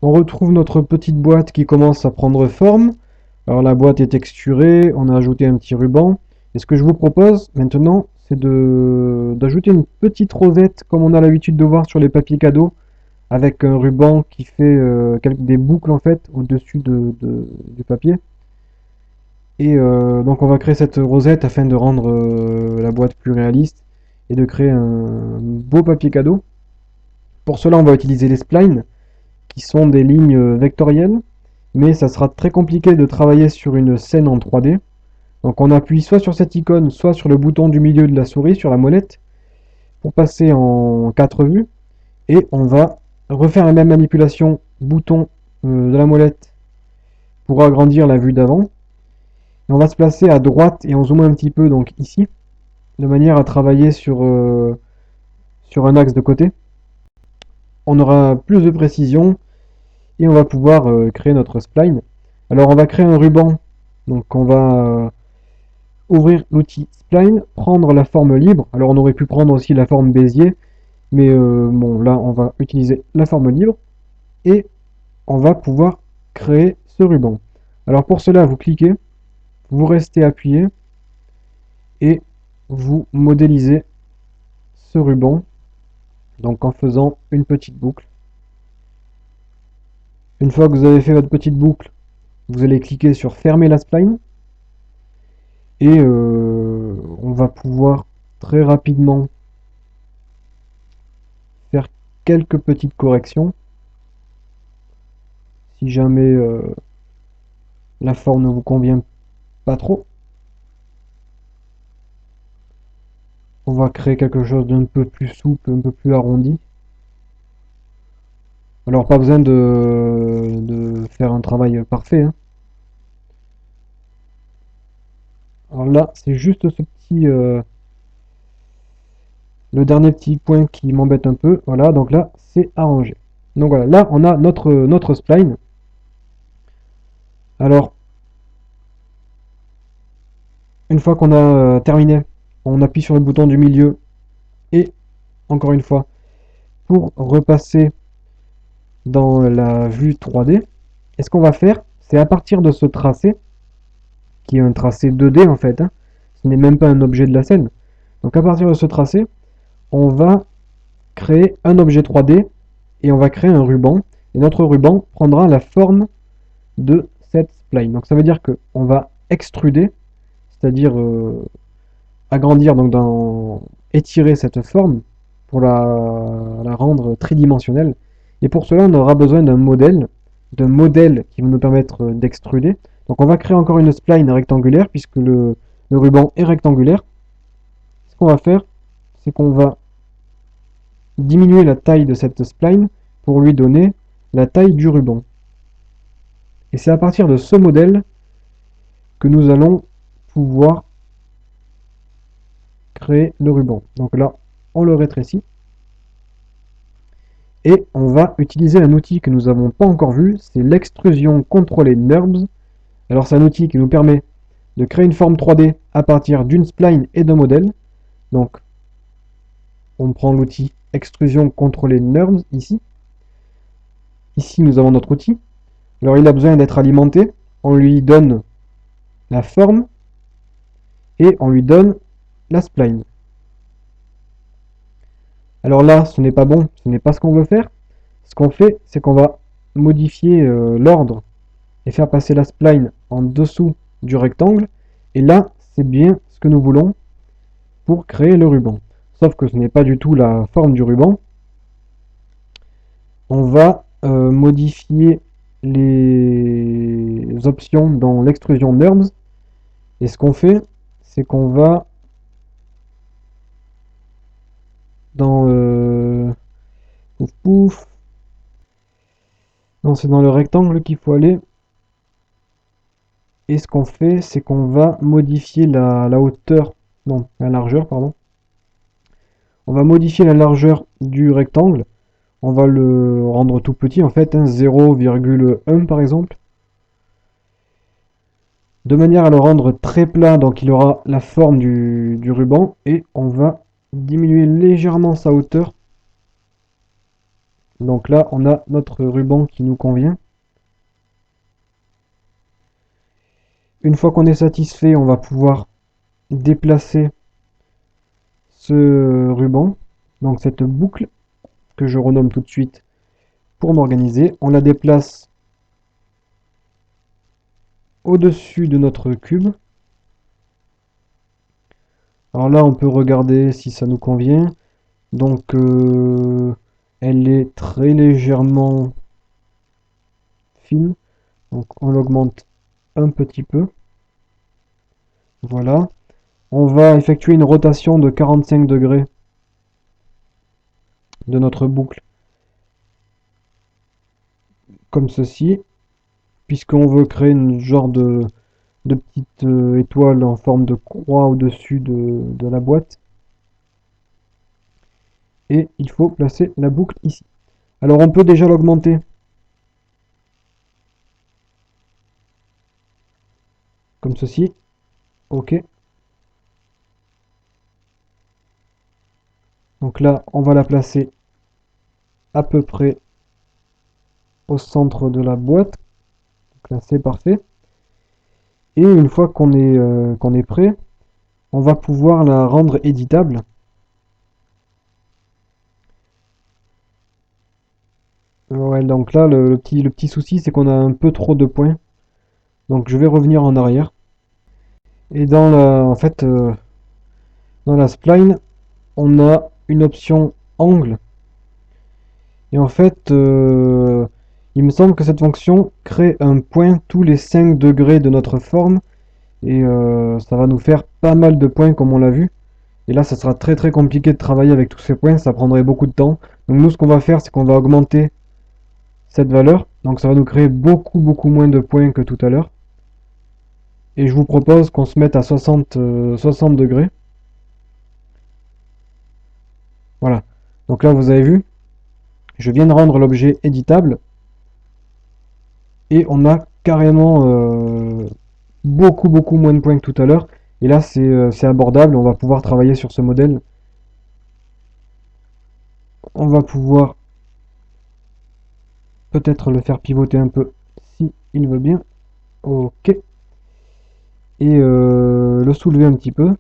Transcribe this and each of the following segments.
On retrouve notre petite boîte qui commence à prendre forme. Alors la boîte est texturée, on a ajouté un petit ruban. Et ce que je vous propose maintenant, c'est d'ajouter une petite rosette comme on a l'habitude de voir sur les papiers cadeaux, avec un ruban qui fait des boucles en fait au-dessus du papier. Et donc on va créer cette rosette afin de rendre la boîte plus réaliste et de créer un beau papier cadeau. Pour cela, on va utiliser les splines, qui sont des lignes vectorielles, mais ça sera très compliqué de travailler sur une scène en 3D. Donc on appuie soit sur cette icône, soit sur le bouton du milieu de la souris, sur la molette, pour passer en 4 vues, et on va refaire la même manipulation bouton de la molette pour agrandir la vue d'avant. Et on va se placer à droite et on zoome un petit peu, donc ici, de manière à travailler sur un axe de côté. On aura plus de précision et on va pouvoir créer notre spline. Alors on va créer un ruban, donc on va ouvrir l'outil spline, prendre la forme libre. Alors on aurait pu prendre aussi la forme Bézier, mais bon là on va utiliser la forme libre et on va pouvoir créer ce ruban. Alors pour cela vous cliquez, vous restez appuyé et vous modélisez ce ruban, donc en faisant une petite boucle. Une fois que vous avez fait votre petite boucle, vous allez cliquer sur fermer la spline et on va pouvoir très rapidement faire quelques petites corrections si jamais la forme ne vous convient pas trop. On va créer quelque chose d'un peu plus souple, un peu plus arrondi. Alors pas besoin de faire un travail parfait, hein. Alors là, c'est juste ce petit, le dernier petit point qui m'embête un peu. Voilà, donc là, c'est arrangé. Donc voilà, là, on a notre spline. Alors, une fois qu'on a terminé, on appuie sur le bouton du milieu et, encore une fois, pour repasser dans la vue 3D, et ce qu'on va faire, c'est à partir de ce tracé, qui est un tracé 2D en fait, hein, ce n'est même pas un objet de la scène. Donc à partir de ce tracé, on va créer un objet 3D et on va créer un ruban. Et notre ruban prendra la forme de cette spline. Donc ça veut dire qu'on va extruder, c'est-à-dire agrandir, donc étirer cette forme pour la rendre tridimensionnelle. Et pour cela, on aura besoin d'un modèle qui va nous permettre d'extruder. Donc on va créer encore une spline rectangulaire puisque le ruban est rectangulaire. Ce qu'on va faire, c'est qu'on va diminuer la taille de cette spline pour lui donner la taille du ruban. Et c'est à partir de ce modèle que nous allons pouvoir créer le ruban. Donc là, on le rétrécit. Et on va utiliser un outil que nous n'avons pas encore vu, c'est l'extrusion contrôlée NURBS. Alors c'est un outil qui nous permet de créer une forme 3D à partir d'une spline et d'un modèle. Donc on prend l'outil extrusion contrôlée NURBS ici. Ici nous avons notre outil. Alors il a besoin d'être alimenté. On lui donne la forme et on lui donne la spline. Alors là, ce n'est pas bon, ce n'est pas ce qu'on veut faire. Ce qu'on fait, c'est qu'on va modifier l'ordre et faire passer la spline en dessous du rectangle. Et là, c'est bien ce que nous voulons pour créer le ruban. Sauf que ce n'est pas du tout la forme du ruban. On va modifier les options dans l'extrusion NURBS. Et ce qu'on fait, c'est qu'on va dans pouf pouf. Non, c'est dans le rectangle qu'il faut aller. Et ce qu'on fait, c'est qu'on va modifier la hauteur, non, la largeur, pardon. On va modifier la largeur du rectangle. On va le rendre tout petit, en fait, hein, 0,1 par exemple. De manière à le rendre très plat, donc il aura la forme du ruban. Et on va diminuer légèrement sa hauteur Donc là, on a notre ruban qui nous convient. Une fois qu'on est satisfait, on va pouvoir déplacer ce ruban, donc cette boucle que je renomme tout de suite pour m'organiser. On la déplace au-dessus de notre cube. Alors là, on peut regarder si ça nous convient. Donc, elle est très légèrement fine. Donc, on l'augmente un petit peu. Voilà. On va effectuer une rotation de 45 degrés de notre boucle, comme ceci, puisqu'on veut créer une genre de petite étoile en forme de croix au-dessus de la boîte. Et il faut placer la boucle ici. Alors on peut déjà l'augmenter comme ceci. Ok. Donc là, on va la placer à peu près au centre de la boîte. Donc là, c'est parfait. Et une fois qu'on est prêt, on va pouvoir la rendre éditable. Ouais, donc là, le petit souci, c'est qu'on a un peu trop de points. Donc je vais revenir en arrière. Et en fait, dans la spline, on a une option angle. Et en fait, il me semble que cette fonction crée un point tous les 5 degrés de notre forme. Et ça va nous faire pas mal de points comme on l'a vu. Et là, ça sera très très compliqué de travailler avec tous ces points, ça prendrait beaucoup de temps. Donc nous, ce qu'on va faire, c'est qu'on va augmenter cette valeur. Donc ça va nous créer beaucoup moins de points que tout à l'heure. Et je vous propose qu'on se mette à 60 degrés. Voilà. Donc là, vous avez vu, je viens de rendre l'objet éditable. Et on a carrément beaucoup moins de points que tout à l'heure. Et là, c'est abordable, on va pouvoir travailler sur ce modèle. On va pouvoir peut-être le faire pivoter un peu si il veut bien. Ok. Et le soulever un petit peu.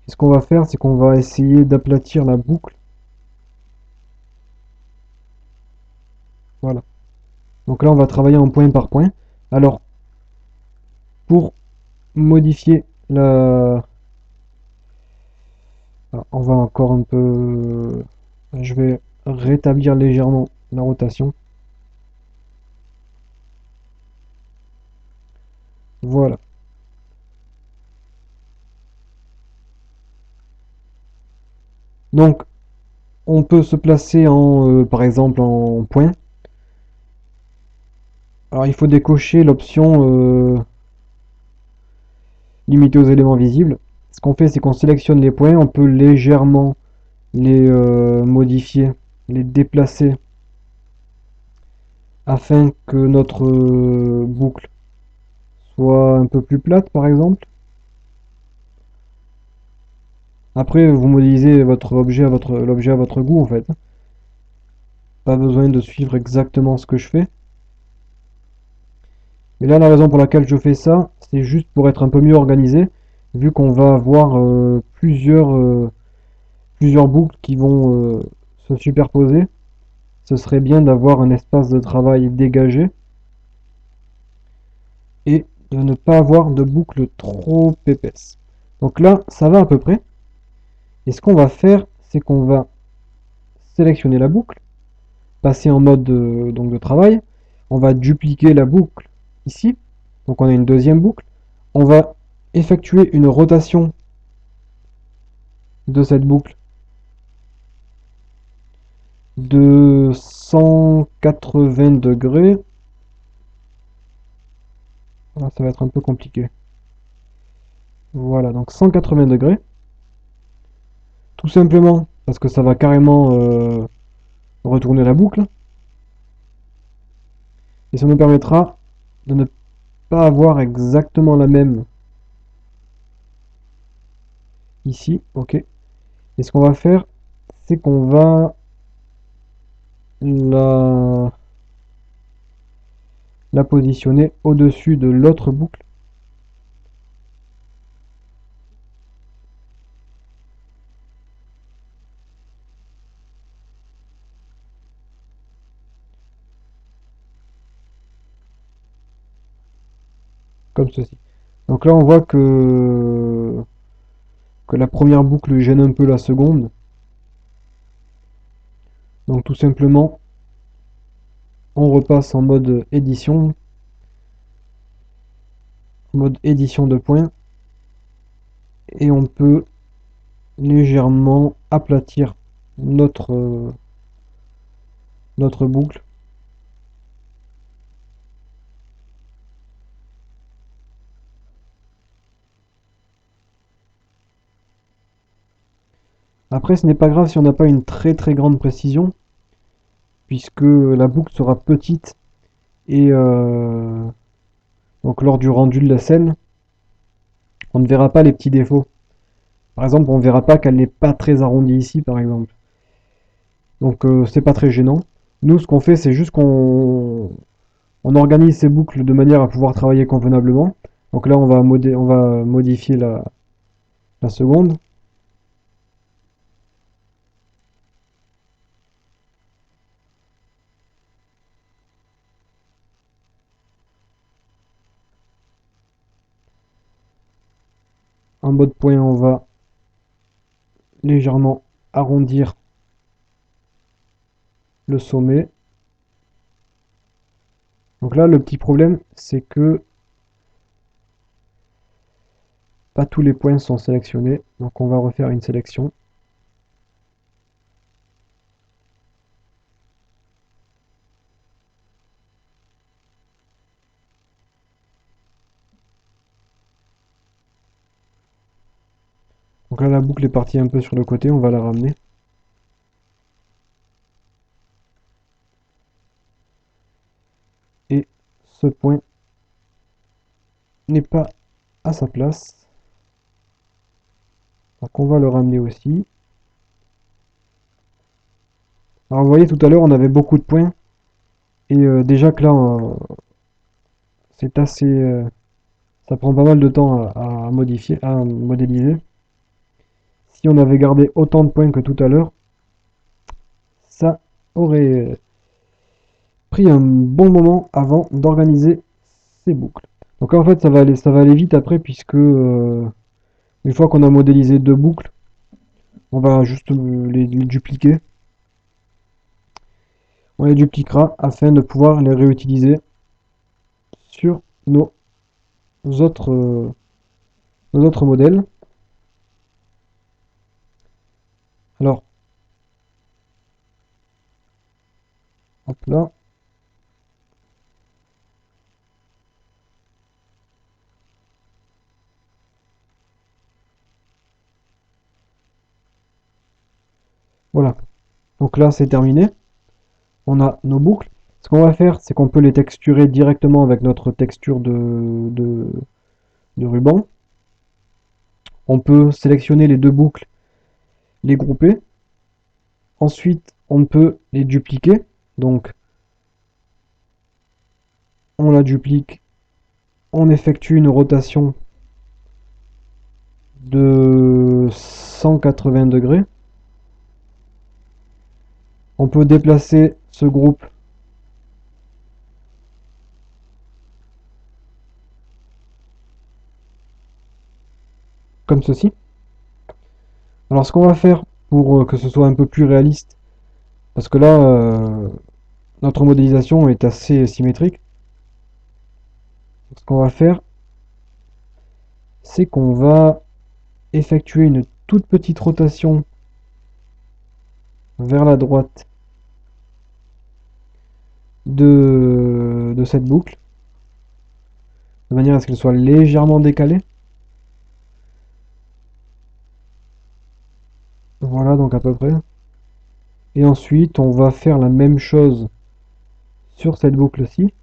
Et ce qu'on va faire, c'est qu'on va essayer d'aplatir la boucle. Voilà. Donc là, on va travailler en point par point. Alors, pour modifier la... Ah, on va encore un peu... Je vais rétablir légèrement la rotation. Voilà. Donc, on peut se placer par exemple en point. Alors, il faut décocher l'option limiter aux éléments visibles. Ce qu'on fait, c'est qu'on sélectionne les points. On peut légèrement les modifier, les déplacer afin que notre boucle soit un peu plus plate, par exemple. Après, vous modélisez votre objet à l'objet à votre goût, en fait. Pas besoin de suivre exactement ce que je fais. Mais là, la raison pour laquelle je fais ça, c'est juste pour être un peu mieux organisé, vu qu'on va avoir plusieurs boucles qui vont se superposer. Ce serait bien d'avoir un espace de travail dégagé et de ne pas avoir de boucles trop épaisses. Donc là, ça va à peu près. Et ce qu'on va faire, c'est qu'on va sélectionner la boucle, passer en mode donc de travail. On va dupliquer la boucle ici. Donc on a une deuxième boucle. On va effectuer une rotation de cette boucle de 180 degrés. Là, ça va être un peu compliqué. Voilà, donc 180 degrés. Tout simplement parce que ça va carrément retourner la boucle. Et ça nous permettra de ne pas avoir exactement la même ici. Ok. Et ce qu'on va faire, c'est qu'on va la, la positionner au-dessus de l'autre boucle. Comme ceci. Donc là, on voit que la première boucle gêne un peu la seconde. Donc tout simplement, on repasse en mode édition de points, et on peut légèrement aplatir notre boucle. Après, ce n'est pas grave si on n'a pas une très très grande précision, puisque la boucle sera petite et donc lors du rendu de la scène, on ne verra pas les petits défauts. Par exemple, on ne verra pas qu'elle n'est pas très arrondie ici, par exemple. Donc c'est pas très gênant. Nous, ce qu'on fait, c'est juste qu'on organise ces boucles de manière à pouvoir travailler convenablement. Donc là, on va modifier la seconde. En mode point, on va légèrement arrondir le sommet. Donc là, le petit problème, c'est que pas tous les points sont sélectionnés. Donc on va refaire une sélection. Donc là, la boucle est partie un peu sur le côté, on va la ramener. Et ce point n'est pas à sa place. Donc on va le ramener aussi. Alors vous voyez, tout à l'heure, on avait beaucoup de points. Et déjà que là, c'est assez... ça prend pas mal de temps à modifier, à modéliser. Si on avait gardé autant de points que tout à l'heure, ça aurait pris un bon moment avant d'organiser ces boucles. Donc en fait, ça va aller vite après, puisque une fois qu'on a modélisé deux boucles, on va juste les dupliquer. On les dupliquera afin de pouvoir les réutiliser sur autres, euh, nos autres modèles. Alors, hop là. Voilà. Donc là, c'est terminé. On a nos boucles. Ce qu'on va faire, c'est qu'on peut les texturer directement avec notre texture de ruban. On peut sélectionner les deux boucles, les grouper. Ensuite, on peut les dupliquer. Donc, on la duplique, on effectue une rotation de 180 degrés. On peut déplacer ce groupe comme ceci. Alors, ce qu'on va faire pour que ce soit un peu plus réaliste, parce que là, notre modélisation est assez symétrique. Ce qu'on va faire, c'est qu'on va effectuer une toute petite rotation vers la droite de cette boucle, de manière à ce qu'elle soit légèrement décalée. Voilà, donc à peu près. Et ensuite, on va faire la même chose sur cette boucle-ci.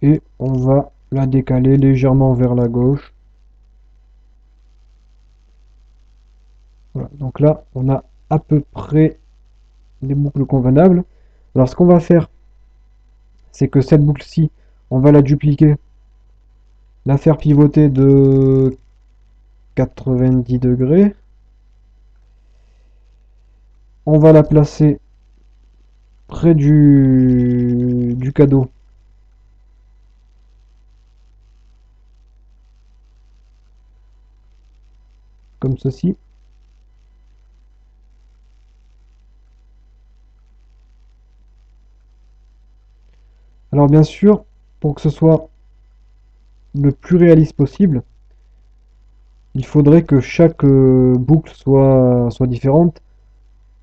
Et on va la décaler légèrement vers la gauche. Voilà, donc là, on a à peu près des boucles convenables. Alors ce qu'on va faire, c'est que cette boucle-ci, on va la dupliquer, la faire pivoter de 90 degrés. On va la placer près du cadeau. Comme ceci. Alors bien sûr, pour que ce soit le plus réaliste possible, il faudrait que chaque boucle soit différente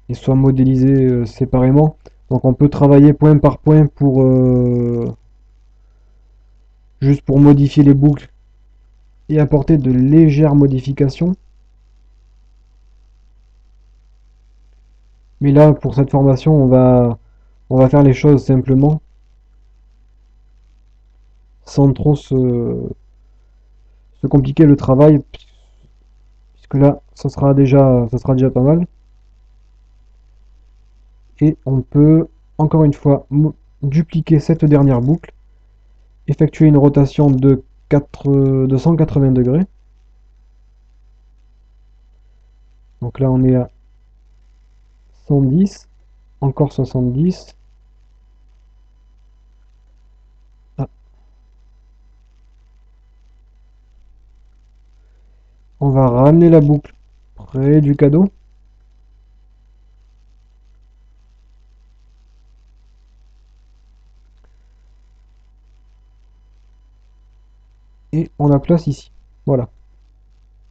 et soit modélisée séparément. Donc on peut travailler point par point pour juste pour modifier les boucles et apporter de légères modifications. Mais là, pour cette formation, on va faire les choses simplement, sans trop se compliquer le travail, puisque là, ça sera déjà pas mal. Et on peut, encore une fois, dupliquer cette dernière boucle, effectuer une rotation de 180 degrés. Donc là, on est à 110, encore 70. Ah, on va ramener la boucle près du cadeau. Et on la place ici. Voilà.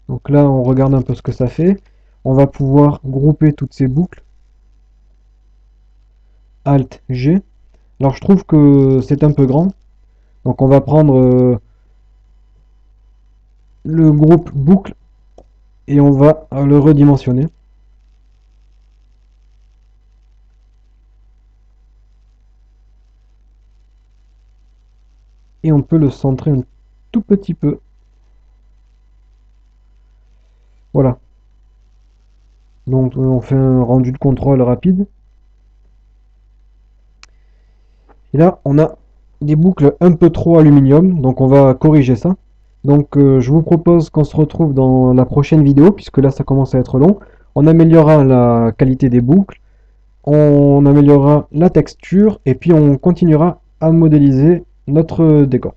Donc là, on regarde un peu ce que ça fait. On va pouvoir grouper toutes ces boucles. Alt G. Alors je trouve que c'est un peu grand. Donc on va prendre le groupe boucle et on va le redimensionner. Et on peut le centrer un tout petit peu. Voilà. Donc on fait un rendu de contrôle rapide. Et là, on a des boucles un peu trop aluminium, donc on va corriger ça. Donc je vous propose qu'on se retrouve dans la prochaine vidéo, puisque là ça commence à être long. On améliorera la qualité des boucles, on améliorera la texture, et puis on continuera à modéliser notre décor.